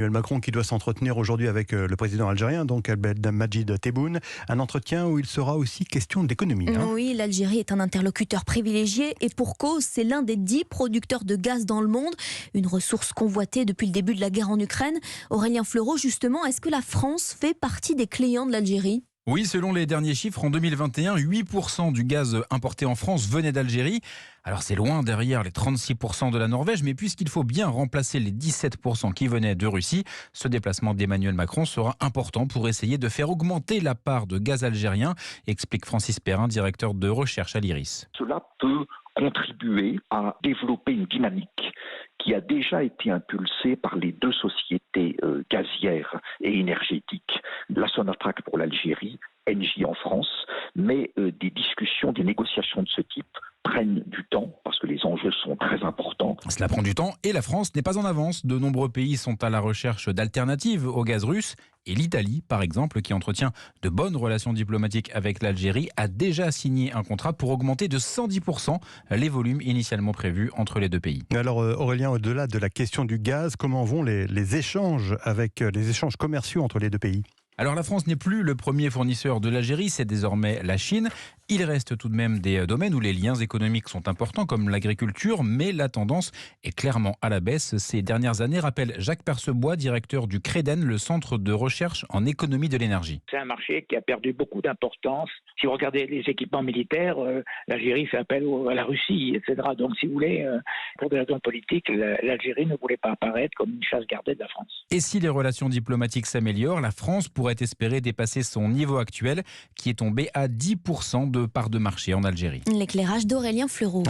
Emmanuel Macron qui doit s'entretenir aujourd'hui avec le président algérien, donc Abdelmadjid Tebboune. Un entretien où il sera aussi question d'économie. Oui, l'Algérie est un interlocuteur privilégié et pour cause, c'est l'un des 10 producteurs de gaz dans le monde. Une ressource convoitée depuis le début de la guerre en Ukraine. Aurélien Fleureau, justement, est-ce que la France fait partie des clients de l'Algérie ? Oui, selon les derniers chiffres, en 2021, 8% du gaz importé en France venait d'Algérie. Alors c'est loin derrière les 36% de la Norvège, mais puisqu'il faut bien remplacer les 17% qui venaient de Russie, ce déplacement d'Emmanuel Macron sera important pour essayer de faire augmenter la part de gaz algérien, explique Francis Perrin, directeur de recherche à l'IRIS. Cela peut contribuer à développer une dynamique qui a déjà été impulsée par les deux sociétés gazières et énergétiques, la Sonatrach pour l'Algérie, Engie en France, mais des discussions, des négociations de ce type prennent du temps parce que les enjeux sont très importants. Cela prend du temps et la France n'est pas en avance. De nombreux pays sont à la recherche d'alternatives au gaz russe. Et l'Italie, par exemple, qui entretient de bonnes relations diplomatiques avec l'Algérie, a déjà signé un contrat pour augmenter de 110% les volumes initialement prévus entre les deux pays. Alors Aurélien, au-delà de la question du gaz, comment vont les échanges commerciaux entre les deux pays ? Alors la France n'est plus le premier fournisseur de l'Algérie, c'est désormais la Chine. Il reste tout de même des domaines où les liens économiques sont importants, comme l'agriculture, mais la tendance est clairement à la baisse ces dernières années, rappelle Jacques Percebois, directeur du CREDEN, le centre de recherche en économie de l'énergie. C'est un marché qui a perdu beaucoup d'importance. Si vous regardez les équipements militaires, l'Algérie fait appel à la Russie, etc. Donc si vous voulez, pour des raisons politiques, l'Algérie ne voulait pas apparaître comme une chasse gardée de la France. Et si les relations diplomatiques s'améliorent, la France pourrait espérer dépasser son niveau actuel, qui est tombé à 10% de part de marché en Algérie. L'éclairage d'Aurélien Fleureau.